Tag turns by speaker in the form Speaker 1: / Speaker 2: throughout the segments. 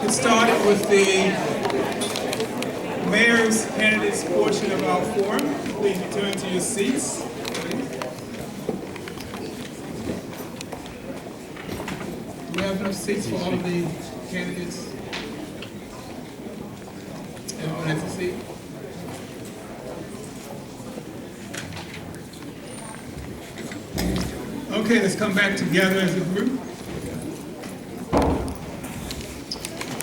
Speaker 1: get started with the mayor's candidates portion of our forum. Please return to your seats. Do we have enough seats for all of the candidates? Everyone has a seat? Okay, let's come back together as a group.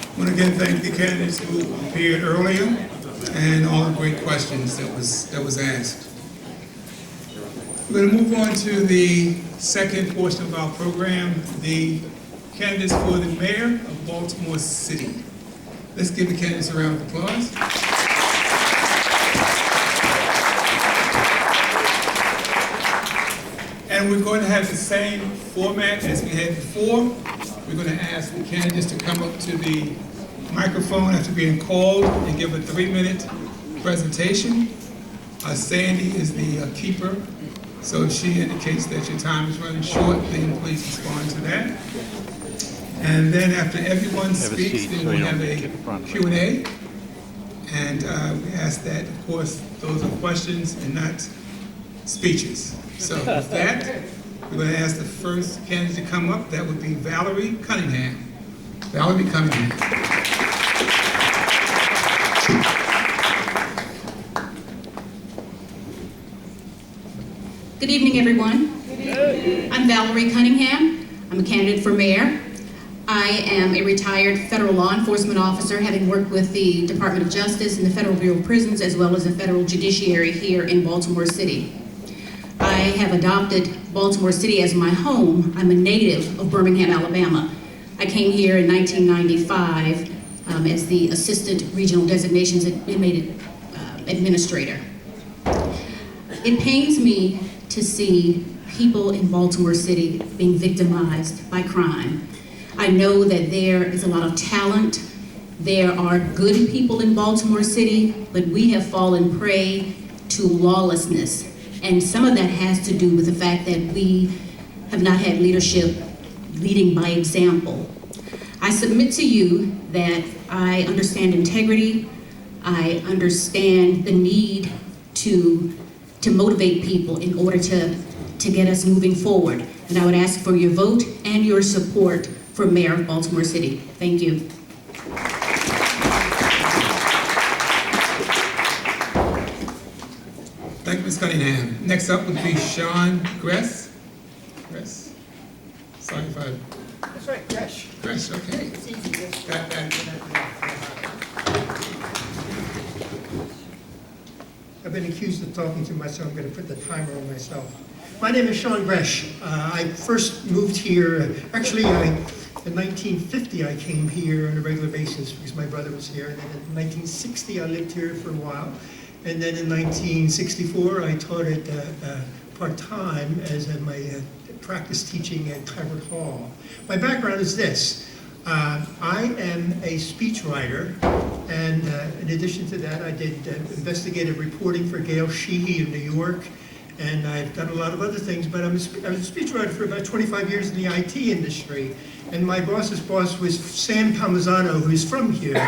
Speaker 1: I want to again thank the candidates who appeared earlier and all the great questions that was asked. We're going to move on to the second portion of our program, the candidates for the mayor of Baltimore City. Let's give the candidates a round of applause. And we're going to have the same format as we had before. We're going to ask the candidates to come up to the microphone after being called and give a 3-minute presentation. Sandy is the keeper, so if she indicates that your time is running short, then please respond to that. And then after everyone speaks, then we have a Q&A. And we ask that, of course, those are questions and not speeches. So with that, we're going to ask the first candidate to come up. That would be Valerie Cunningham. Valerie Cunningham.
Speaker 2: Good evening, everyone. Good evening. I'm Valerie Cunningham. I'm a candidate for mayor. I am a retired federal law enforcement officer, having worked with the Department of Justice and the Federal Bureau of Prisons, as well as the federal judiciary here in Baltimore City. I have adopted Baltimore City as my home. I'm a native of Birmingham, Alabama. I came here in 1995 as the Assistant Regional Designations Inmate Administrator. It pains me to see people in Baltimore City being victimized by crime. I know that there is a lot of talent. There are good people in Baltimore City, but we have fallen prey to lawlessness. And some of that has to do with the fact that we have not had leadership leading by example. I submit to you that I understand integrity. I understand the need to motivate people in order to get us moving forward. And I would ask for your vote and your support for Mayor of Baltimore City. Thank you.
Speaker 1: Thank you, Ms. Cunningham. Next up would be Sean Gress. Gress? Sorry if I...
Speaker 3: That's right, Gresh.
Speaker 1: Gress, okay.
Speaker 3: It's easy. Just
Speaker 1: Got that.
Speaker 3: I've been accused of talking too much, so I'm going to put the timer on myself. My name is Sean Gresh. I first moved here, in 1950 I came here on a regular basis because my brother was here. And then in 1960 I lived here for a while. And then in 1964 I taught it part-time as my practice teaching at Harvard Hall. My background is this. I am a speechwriter, and in addition to that, I did investigative reporting for Gail Sheehy in New York, and I've done a lot of other things, but I was a speechwriter for about 25 years in the IT industry, and my boss's boss was Sam Palmisano, who's from here.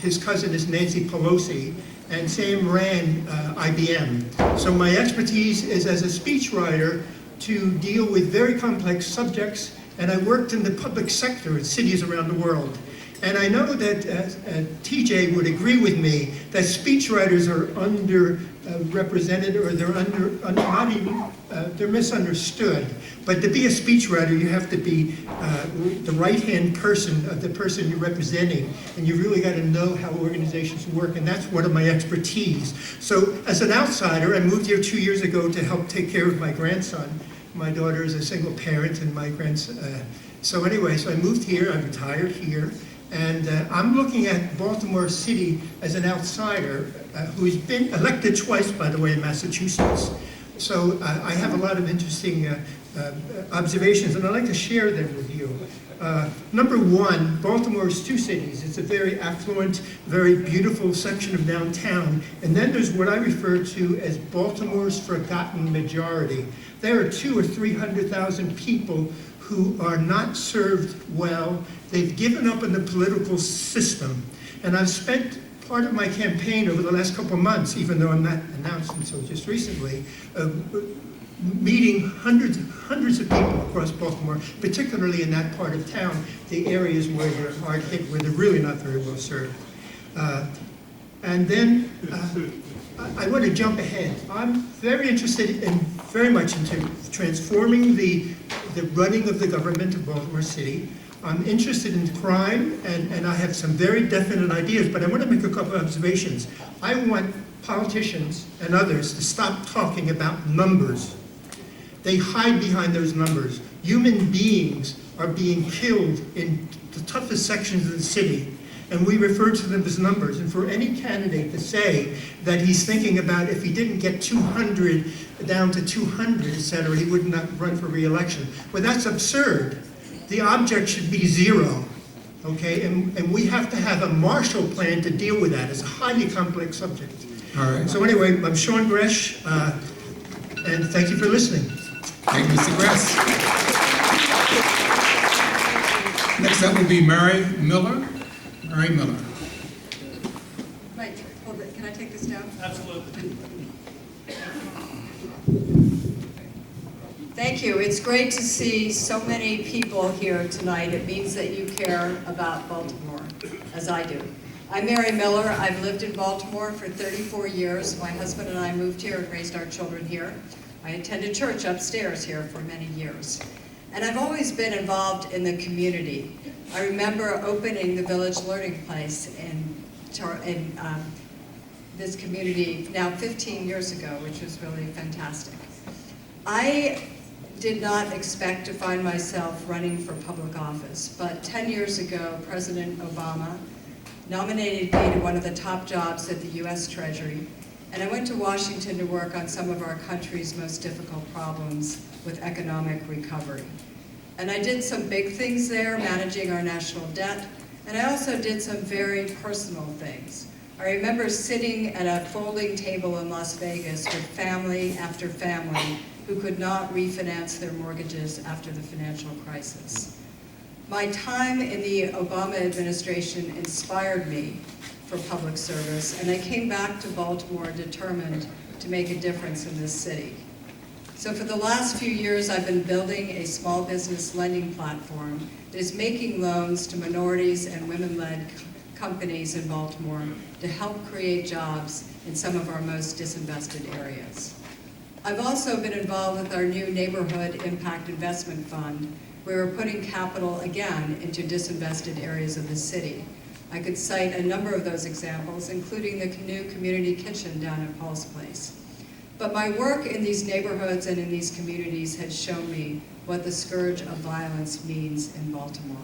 Speaker 3: His cousin is Nancy Pelosi, and Sam ran IBM. So my expertise is as a speechwriter to deal with very complex subjects, and I worked in the public sector in cities around the world. And I know that TJ would agree with me that speechwriters are underrepresented, or they're misunderstood. But to be a speechwriter, you have to be the right-hand person of the person you're representing, and you really got to know how organizations work, and that's one of my expertise. So as an outsider, I moved here 2 years ago to help take care of my grandson. My daughter is a single parent, and my grandson. So I moved here. I retired here. And I'm looking at Baltimore City as an outsider who's been elected twice, by the way, in Massachusetts. So I have a lot of interesting observations, and I'd like to share them with you. Number one, Baltimore is two cities. It's a very affluent, very beautiful section of downtown. And then there's what I refer to as Baltimore's forgotten majority. There are 200,000 or 300,000 people who are not served well. They've given up on the political system. And I've spent part of my campaign over the last couple of months, even though I'm not announced until just recently, meeting hundreds of people across Baltimore, particularly in that part of town, the areas where they're hard hit, where they're really not very well served. And then I want to jump ahead. I'm very interested and very much into transforming the running of the government of Baltimore City. I'm interested in crime, and I have some very definite ideas, but I want to make a couple of observations. I want politicians and others to stop talking about numbers. They hide behind those numbers. Human beings are being killed in the toughest sections of the city, and we refer to them as numbers. And for any candidate to say that he's thinking about if he didn't get 200 down to 200, et cetera, he would not run for re-election. Well, that's absurd. The object should be zero, okay? And we have to have a Marshall Plan to deal with that. It's a highly complex subject.
Speaker 1: All right.
Speaker 3: So anyway, I'm Sean Gresh, and thank you for listening.
Speaker 1: Thank you, Mr. Gress. Next up will be Mary Miller. Mary Miller.
Speaker 4: Right, hold it. Can I take this down?
Speaker 5: Absolutely.
Speaker 4: Thank you. It's great to see so many people here tonight. It means that you care about Baltimore, as I do. I'm Mary Miller. I've lived in Baltimore for 34 years. My husband and I moved here and raised our children here. I attended church upstairs here for many years. And I've always been involved in the community. I remember opening the Village Learning Place in this community now 15 years ago, which was really fantastic. I did not expect to find myself running for public office, but 10 years ago, President Obama nominated me to one of the top jobs at the U.S. Treasury, and I went to Washington to work on some of our country's most difficult problems with economic recovery. And I did some big things there, managing our national debt, and I also did some very personal things. I remember sitting at a folding table in Las Vegas with family after family who could not refinance their mortgages after the financial crisis. My time in the Obama administration inspired me for public service, and I came back to Baltimore determined to make a difference in this city. So for the last few years, I've been building a small business lending platform that is making loans to minorities and women-led companies in Baltimore to help create jobs in some of our most disinvested areas. I've also been involved with our new Neighborhood Impact Investment Fund, where we're putting capital again into disinvested areas of the city. I could cite a number of those examples, including the new community kitchen down at Paul's Place. But my work in these neighborhoods and in these communities has shown me what the scourge of violence means in Baltimore.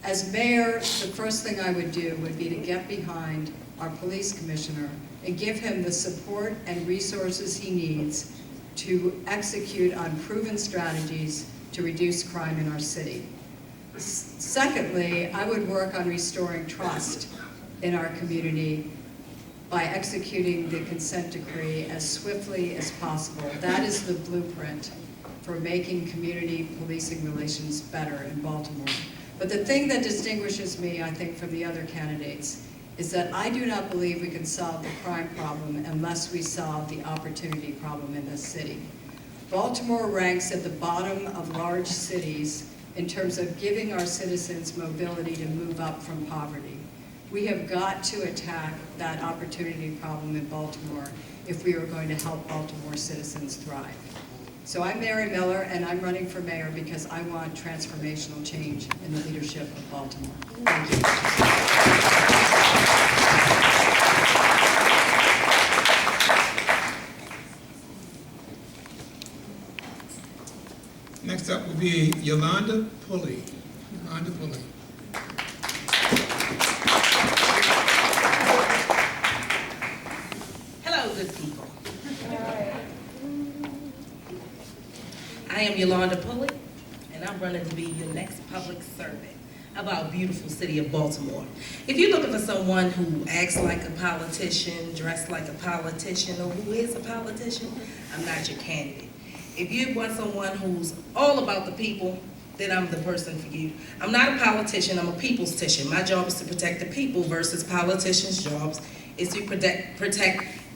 Speaker 4: As mayor, the first thing I would do would be to get behind our police commissioner and give him the support and resources he needs to execute on proven strategies to reduce crime in our city. Secondly, I would work on restoring trust in our community by executing the consent decree as swiftly as possible. That is the blueprint for making community policing relations better in Baltimore. But the thing that distinguishes me, I think, from the other candidates is that I do not believe we can solve the crime problem unless we solve the opportunity problem in this city. Baltimore ranks at the bottom of large cities in terms of giving our citizens mobility to move up from poverty. We have got to attack that opportunity problem in Baltimore if we are going to help Baltimore citizens thrive. So I'm Mary Miller, and I'm running for mayor because I want transformational change in the leadership of Baltimore. Thank you.
Speaker 1: Next up will be Yolanda Pulley. Yolanda Pulley.
Speaker 6: Hello, good people. I am Yolanda Pulley, and I'm running to be your next public servant of our beautiful city of Baltimore. If you're looking for someone who acts like a politician, dressed like a politician, or who is a politician, I'm not your candidate. If you want someone who's all about the people, then I'm the person for you. I'm not a politician, I'm a people's tician. My job is to protect the people versus politicians' jobs is to protect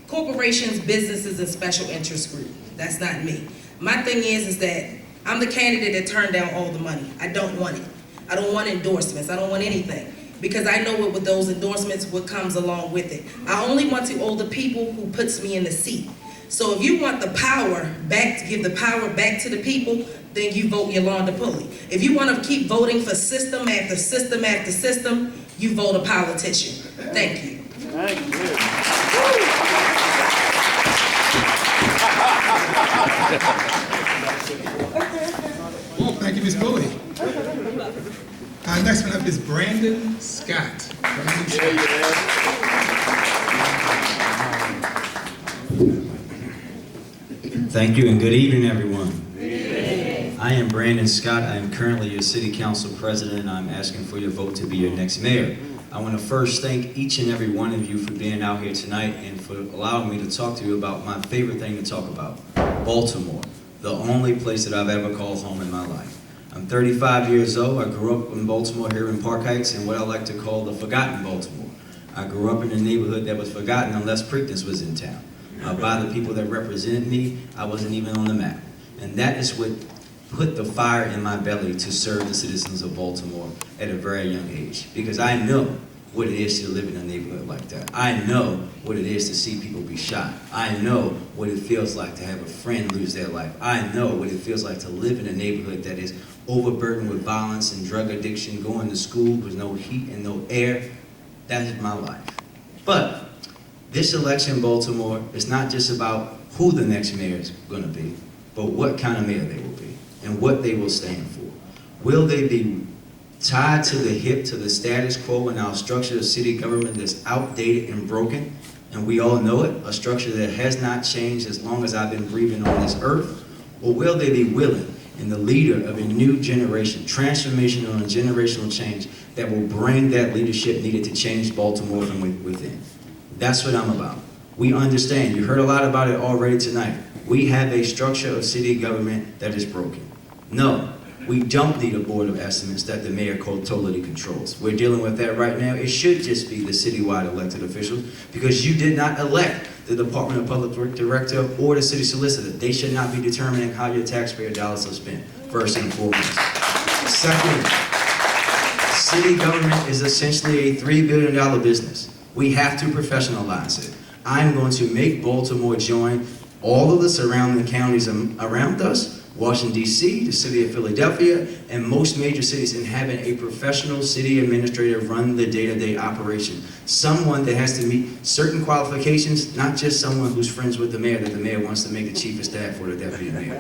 Speaker 6: corporations, businesses, and special interest groups. That's not me. My thing is that I'm the candidate that turned down all the money. I don't want it. I don't want endorsements. I don't want anything. Because I know what with those endorsements, what comes along with it. I only want to owe the people who puts me in the seat. So if you want the power back, to give the power back to the people, then you vote Yolanda Pulley. If you want to keep voting for system after system after system, you vote a politician. Thank you.
Speaker 5: Thank you.
Speaker 1: Thank you, Ms. Pulley. Next one up is Brandon Scott. Brandon Scott.
Speaker 7: Thank you and good evening, everyone. I am Brandon Scott. I am currently your City Council President. I'm asking for your vote to be your next mayor. I want to first thank each and every one of you for being out here tonight and for allowing me to talk to you about my favorite thing to talk about, Baltimore, the only place that I've ever called home in my life. I'm 35 years old. I grew up in Baltimore here in Park Heights in what I like to call the forgotten Baltimore. I grew up in a neighborhood that was forgotten unless Preakness was in town. By the people that represented me, I wasn't even on the map. And that is what put the fire in my belly to serve the citizens of Baltimore at a very young age. Because I know what it is to live in a neighborhood like that. I know what it is to see people be shot. I know what it feels like to have a friend lose their life. I know what it feels like to live in a neighborhood that is overburdened with violence and drug addiction, going to school with no heat and no air. That is my life. But this election in Baltimore is not just about who the next mayor is going to be, but what kind of mayor they will be and what they will stand for. Will they be tied to the hip to the status quo in our structure of city government that's outdated and broken, and we all know it, a structure that has not changed as long as I've been breathing on this earth? Or will they be willing and the leader of a new generation, transformational and generational change that will bring that leadership needed to change Baltimore from within? That's what I'm about. We understand, you heard a lot about it already tonight. We have a structure of city government that is broken. No, we don't need a board of estimates that the mayor totally controls. We're dealing with that right now. It should just be the citywide elected officials because you did not elect the Department of Public Works Director or the city solicitor. They should not be determining how your taxpayer dollars are spent, first and foremost. Second, city government is essentially a $3 billion business. We have to professionalize it. I'm going to make Baltimore join all of the surrounding counties around us, Washington, D.C., the city of Philadelphia, and most major cities in having a professional city administrator run the day-to-day operation. Someone that has to meet certain qualifications, not just someone who's friends with the mayor that the mayor wants to make the chief of staff or the deputy mayor.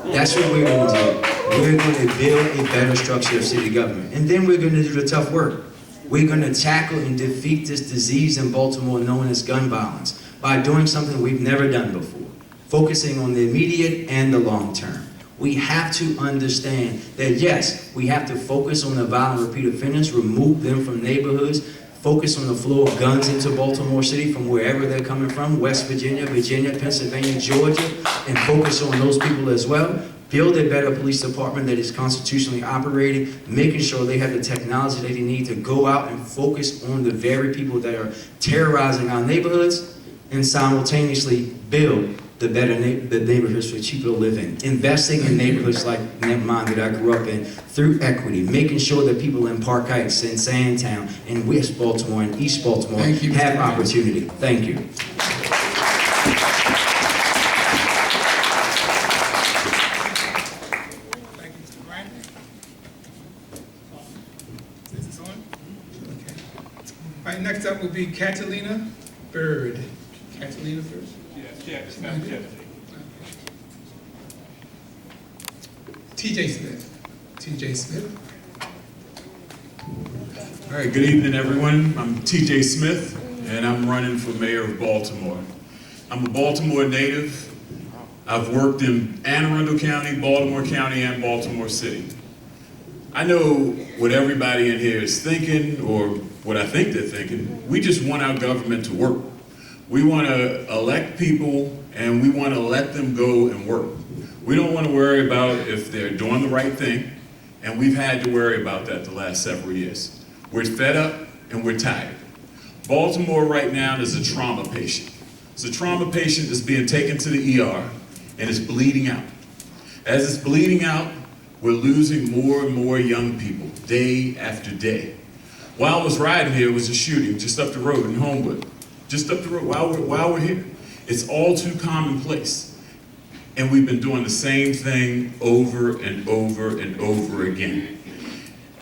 Speaker 7: That's what we're going to do. We're going to build a better structure of city government. And then we're going to do the tough work. We're going to tackle and defeat this disease in Baltimore known as gun violence by doing something we've never done before, focusing on the immediate and the long term. We have to understand that yes, we have to focus on the violent repeat offenders, remove them from neighborhoods, focus on the flow of guns into Baltimore City from wherever they're coming from, West Virginia, Virginia, Pennsylvania, Georgia, and focus on those people as well. Build a better police department that is constitutionally operating, making sure they have the technology that they need to go out and focus on the very people that are terrorizing our neighborhoods, and simultaneously build the neighborhoods for cheaper to live in. Investing in neighborhoods like mine that I grew up in through equity, making sure that people in Park Heights and Sandtown and West Baltimore and East Baltimore have opportunity. Thank you.
Speaker 1: All right, next up will be Catalina Bird. Catalina first?
Speaker 5: Yes,
Speaker 1: TJ Smith. TJ Smith.
Speaker 8: All right, good evening, everyone. I'm TJ Smith, and I'm running for mayor of Baltimore. I'm a Baltimore native. I've worked in Anne Arundel County, Baltimore County, and Baltimore City. I know what everybody in here is thinking, or what I think they're thinking. We just want our government to work. We want to elect people, and we want to let them go and work. We don't want to worry about if they're doing the right thing, And we've had to worry about that the last several years. We're fed up and we're tired. Baltimore right now is a trauma patient. It's a trauma patient that's being taken to the ER and is bleeding out. As it's bleeding out, we're losing more and more young people day after day. While I was riding here, it was a shooting just up the road in Homewood. Just up the road while we're here. It's all too commonplace. And we've been doing the same thing over and over and over again.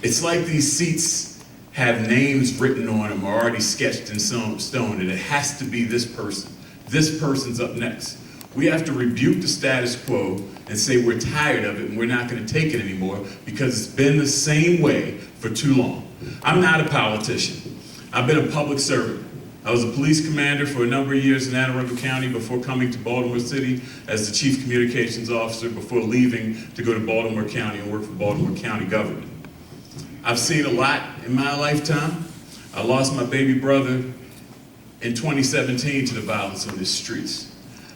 Speaker 8: It's like these seats have names written on them or already sketched in stone, and it has to be this person. This person's up next. We have to rebuke the status quo and say we're tired of it and we're not going to take it anymore because it's been the same way for too long. I'm not a politician. I've been a public servant. I was a police commander for a number of years in Anne Arundel County before coming to Baltimore City as the chief communications officer before leaving to go to Baltimore County and work for Baltimore County government. I've seen a lot in my lifetime. I lost my baby brother in 2017 to the violence on the streets.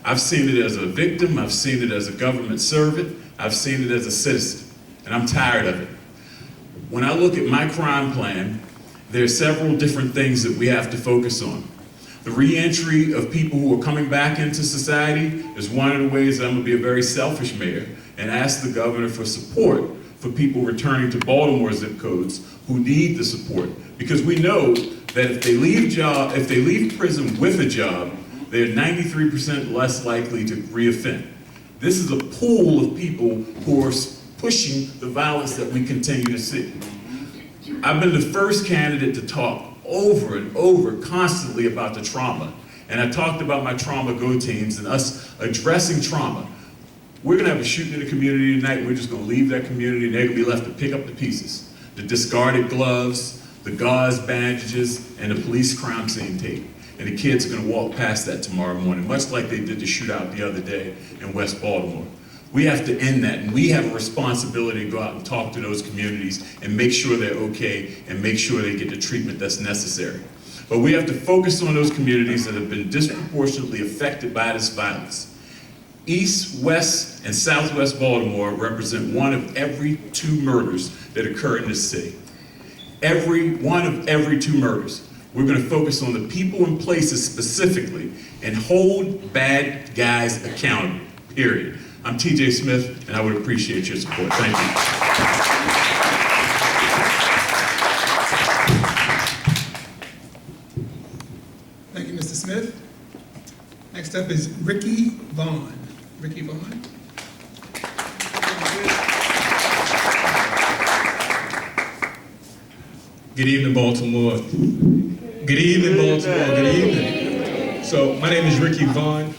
Speaker 8: I've seen it as a victim, I've seen it as a government servant, I've seen it as a citizen, and I'm tired of it. When I look at my crime plan, there are several different things that we have to focus on. The re-entry of people who are coming back into society is one of the ways I'm gonna be a very selfish mayor and ask the governor for support for people returning to Baltimore zip codes who need the support. Because we know that if they leave prison with a job, they're 93% less likely to reoffend. This is a pool of people who are pushing the violence that we continue to see. I've been the first candidate to talk over and over constantly about the trauma. And I talked about my trauma go teams and us addressing trauma. We're gonna have a shooting in the community tonight. We're just gonna leave that community and they're gonna be left to pick up the pieces. The discarded gloves, the gauze bandages, and the police crime scene tape. And the kids are gonna walk past that tomorrow morning, much like they did the shootout the other day in West Baltimore. We have to end that, and we have a responsibility to go out and talk to those communities and make sure they're okay and make sure they get the treatment that's necessary. But we have to focus on those communities that have been disproportionately affected by this violence. East, West, and Southwest Baltimore represent one of every 2 murders that occur in this city. One of every 2 murders. We're going to focus on the people and places specifically and hold bad guys accountable, period. I'm TJ Smith, and I would appreciate your support. Thank you.
Speaker 1: Thank you, Mr. Smith. Next up is Ricky Vaughn. Ricky Vaughn.
Speaker 5: Good evening, Baltimore. Good evening, Baltimore. Good evening. So my name is Ricky Vaughn.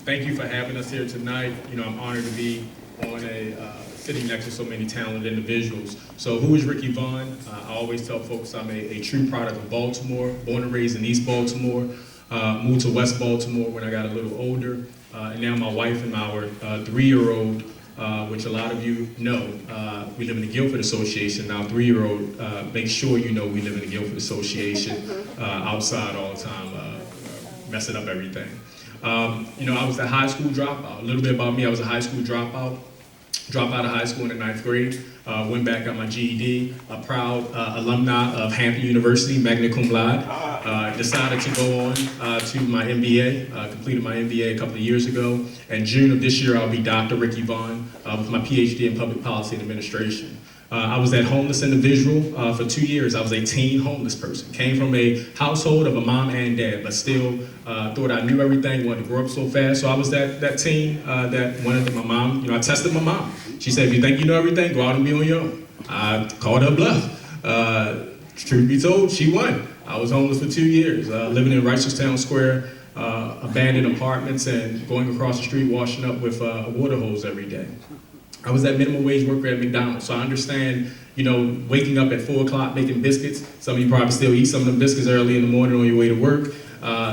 Speaker 5: Thank you for having us here tonight. You know, I'm honored to be on sitting next to so many talented individuals. So who is Ricky Vaughn? I always tell folks I'm a true product of Baltimore, born and raised in East Baltimore, moved to West Baltimore when I got a little older, and now my wife and our 3-year-old, which a lot of you know, we live in the Guilford Association. Now, 3-year-old, make sure you know we live in the Guilford Association, outside all the time, messing up everything. You know, I was a high school dropout. A little bit about me, I was a high school dropout. Dropped out of high school in the 9th grade, went back, got my GED, a proud alumni of Hampton University, magna cum laude. Decided to go on to my MBA, completed my MBA a couple of years ago. In June of this year, I'll be Dr. Ricky Vaughn with my PhD in Public Policy and Administration. I was that homeless individual for 2 years. I was a teen homeless person. Came from a household of a mom and dad, but still thought I knew everything, wanted to grow up so fast. So I was that teen that wanted my mom, you know, I tested my mom. She said, if you think you know everything, go out and be on your own. I called her bluff. Truth be told, she won. I was homeless for 2 years, living in Reisterstown Square, abandoned apartments, and going across the street washing up with a water hose every day. I was that minimum wage worker at McDonald's, so I understand, you know, waking up at 4 o'clock making biscuits. Some of you probably still eat some of them biscuits early in the morning on your way to work.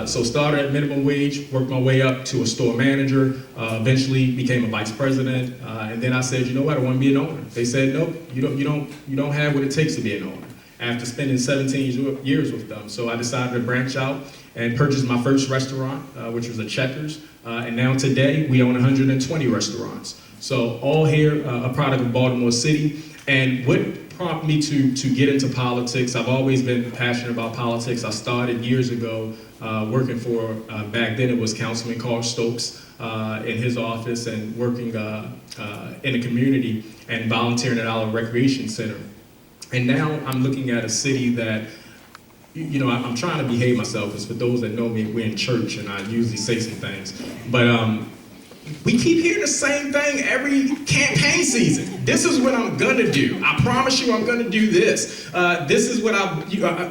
Speaker 5: So started at minimum wage, worked my way up to a store manager, eventually became a vice president, and then I said, you know what, I want to be an owner. They said, nope, you don't have what it takes to be an owner. After spending 17 years with them, so I decided to branch out and purchase my first restaurant, which was a Checkers, and now today we own 120 restaurants. So all here, a product of Baltimore City. And what prompted me to get into politics, I've always been passionate about politics. I started years ago working for, back then it was Councilman Carl Stokes in his office, and working in the community and volunteering at our recreation center. And now I'm looking at a city that, you know, I'm trying to behave myself, because for those that know me, we're in church and I usually say some things. But we keep hearing the same thing every campaign season. This is what I'm gonna do. I promise you I'm gonna do this. This is what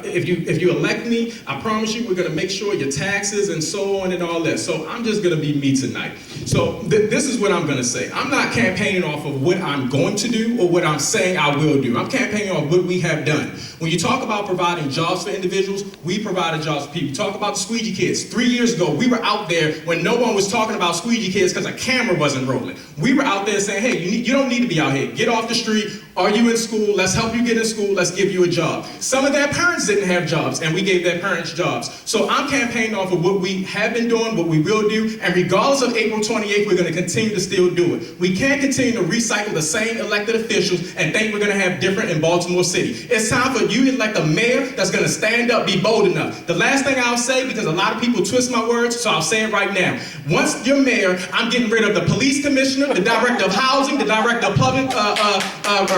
Speaker 5: if you elect me, I promise you we're gonna make sure your taxes and so on and all that. So I'm just gonna be me tonight. So this is what I'm gonna say. I'm not campaigning off of what I'm going to do or what I'm saying I will do. I'm campaigning off what we have done. When you talk about providing jobs for individuals, we provided jobs for people. Talk about the squeegee kids. 3 years ago, we were out there when no one was talking about squeegee kids because a camera wasn't rolling. We were out there saying, hey, you don't need to be out here. Get off the street. Are you in school? Let's help you get in school. Let's give you a job. Some of their parents didn't have jobs, and we gave their parents jobs. So I'm campaigning off of what we have been doing, what we will do, and regardless of April 28th, we're going to continue to still do it. We can't continue to recycle the same elected officials and think we're going to have different in Baltimore City. It's time for you to elect a mayor that's going to stand up, be bold enough. The last thing I'll say, because a lot of people twist my words, so I'll say it right now. Once you're mayor, I'm getting rid of the police commissioner, the director of housing, the director of public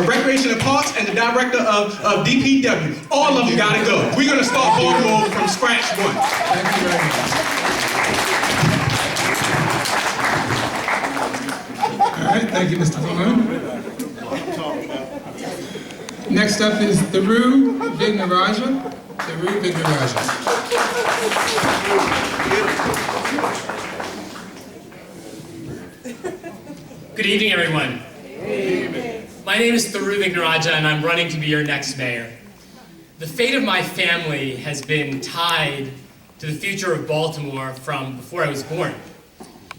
Speaker 5: recreation and parks, and the director of DPW. All of them got to go. We're going to start Baltimore from scratch one.
Speaker 1: Thank you very much. All right, thank you, Mr. Vaughn. Next up is Thiru Vignaraja. Thiru Vignaraja.
Speaker 9: Good evening, everyone. My name is Thiru Vignaraja, and I'm running to be your next mayor. The fate of my family has been tied to the future of Baltimore from before I was born.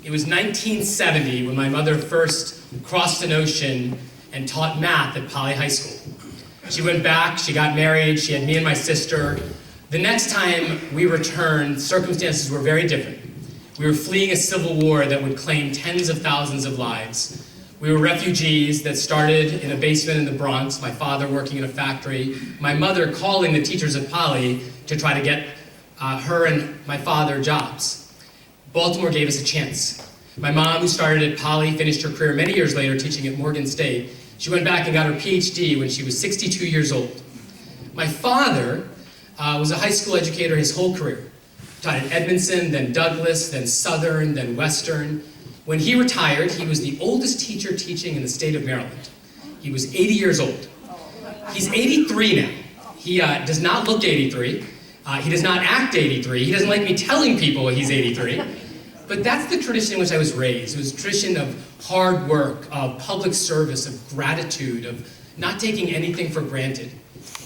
Speaker 9: It was 1970 when my mother first crossed an ocean and taught math at Poly High School. She went back, she got married, she had me and my sister. The next time we returned, circumstances were very different. We were fleeing a civil war that would claim tens of thousands of lives. We were refugees that started in a basement in the Bronx, my father working in a factory, my mother calling the teachers at Poly to try to get her and my father jobs. Baltimore gave us a chance. My mom, who started at Poly, finished her career many years later teaching at Morgan State. She went back and got her PhD when she was 62 years old. My father was a high school educator his whole career. Taught at Edmondson, then Douglas, then Southern, then Western. When he retired, he was the oldest teacher teaching in the state of Maryland. He was 80 years old. He's 83 now. He does not look 83. He does not act 83. He doesn't like me telling people he's 83. But that's the tradition in which I was raised. It was a tradition of hard work, of public service, of gratitude, of not taking anything for granted.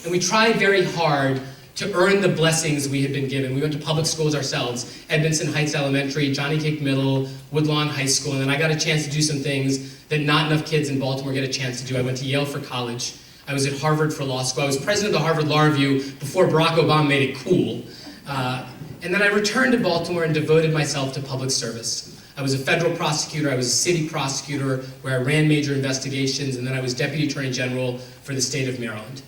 Speaker 9: And we tried very hard to earn the blessings we had been given. We went to public schools ourselves, Edmondson Heights Elementary, Johnny Cake Middle, Woodlawn High School, and then I got a chance to do some things that not enough kids in Baltimore get a chance to do. I went to Yale for college. I was at Harvard for law school. I was president of the Harvard Law Review before Barack Obama made it cool. And then I returned to Baltimore and devoted myself to public service. I was a federal prosecutor, I was a city prosecutor where I ran major investigations, and then I was deputy attorney general for the state of Maryland.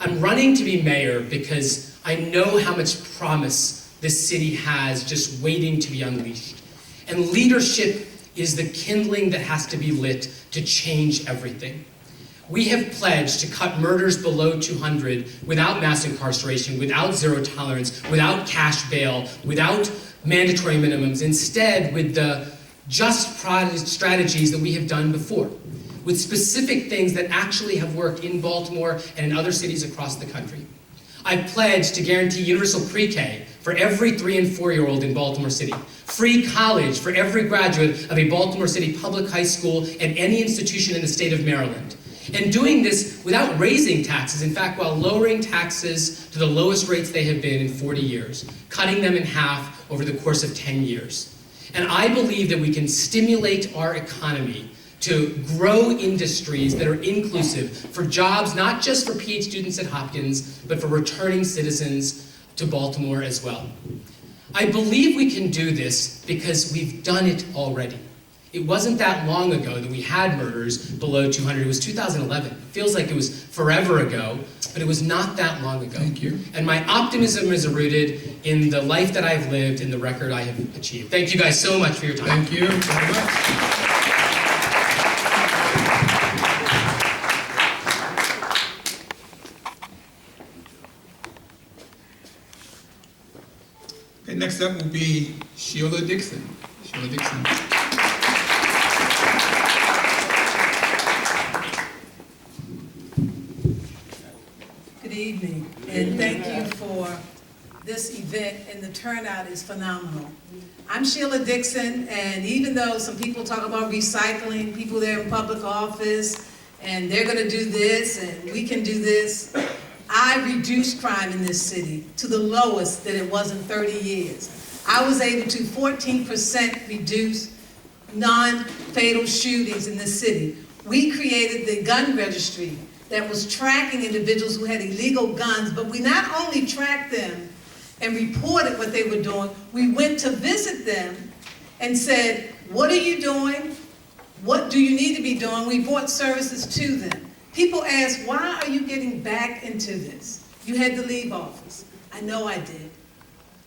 Speaker 9: I'm running to be mayor because I know how much promise this city has just waiting to be unleashed. And leadership is the kindling that has to be lit to change everything. We have pledged to cut murders below 200 without mass incarceration, without zero tolerance, without cash bail, without mandatory minimums, instead with the just strategies that we have done before, with specific things that actually have worked in Baltimore and in other cities across the country. I've pledged to guarantee universal pre-K for every 3- and 4-year-old in Baltimore City, free college for every graduate of a Baltimore City public high school and any institution in the state of Maryland. And doing this without raising taxes, in fact, while lowering taxes to the lowest rates they have been in 40 years, cutting them in half over the course of 10 years. And I believe that we can stimulate our economy to grow industries that are inclusive for jobs, not just for PhD students at Hopkins, but for returning citizens to Baltimore as well. I believe we can do this because we've done it already. It wasn't that long ago that we had murders below 200. It was 2011. It feels like it was forever ago, but it was not that long ago.
Speaker 1: Thank you.
Speaker 9: And my optimism is rooted in the life that I've lived and the record I have achieved. Thank you guys so much for your time.
Speaker 1: Thank you very much. Okay, next up will be Sheila Dixon. Sheila Dixon.
Speaker 10: Good evening, and thank you for this event, and the turnout is phenomenal. I'm Sheila Dixon, and even though some people talk about recycling, people there in public office, and they're gonna do this, and we can do this, I reduced crime in this city to the lowest that it was in 30 years. I was able to 14% reduce non-fatal shootings in this city. We created the gun registry that was tracking individuals who had illegal guns, but we not only tracked them and reported what they were doing, we went to visit them and said, what are you doing? What do you need to be doing? We brought services to them. People ask, why are you getting back into this? You had to leave office. I know I did.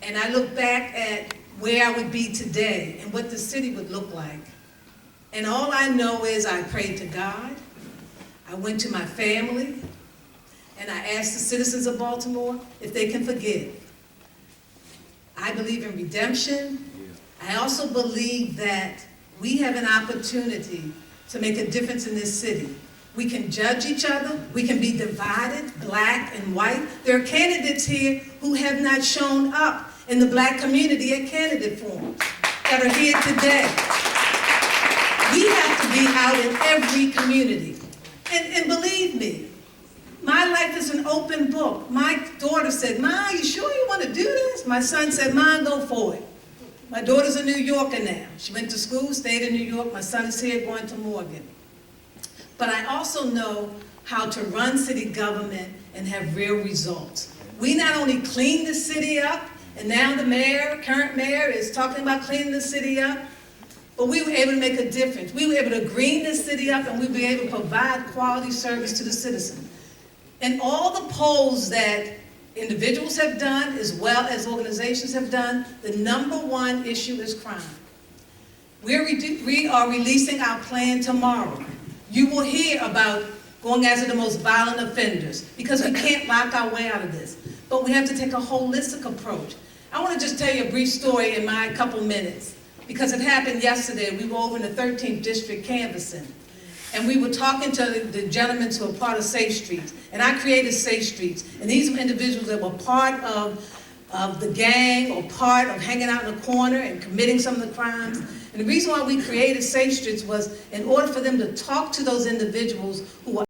Speaker 10: And I look back at where I would be today and what the city would look like. And all I know is I prayed to God, I went to my family, and I asked the citizens of Baltimore if they can forgive. I believe in redemption. I also believe that we have an opportunity to make a difference in this city. We can judge each other. We can be divided, black and white. There are candidates here who have not shown up in the black community at candidate forums that are here today. We have to be out in every community. And believe me, my life is an open book. My daughter said, Ma, you sure you want to do this? My son said, Ma, go for it. My daughter's a New Yorker now. She went to school, stayed in New York. My son is here going to Morgan. But I also know how to run city government and have real results. We not only clean the city up, and now the mayor, current mayor, is talking about cleaning the city up, but we were able to make a difference. We were able to green the city up, and we were able to provide quality service to the citizen. And all the polls that individuals have done, as well as organizations have done, the #1 issue is crime. We are releasing our plan tomorrow. You will hear about going after the most violent offenders, because we can't lock our way out of this. But we have to take a holistic approach. I want to just tell you a brief story in my couple minutes, because it happened yesterday. We were over in the 13th district canvassing, and we were talking to the gentlemen who are part of Safe Streets, and I created Safe Streets, and these were individuals that were part of the gang or part of hanging out in the corner and committing some of the crimes. And the reason why we created Safe Streets was in order for them to talk to those individuals who were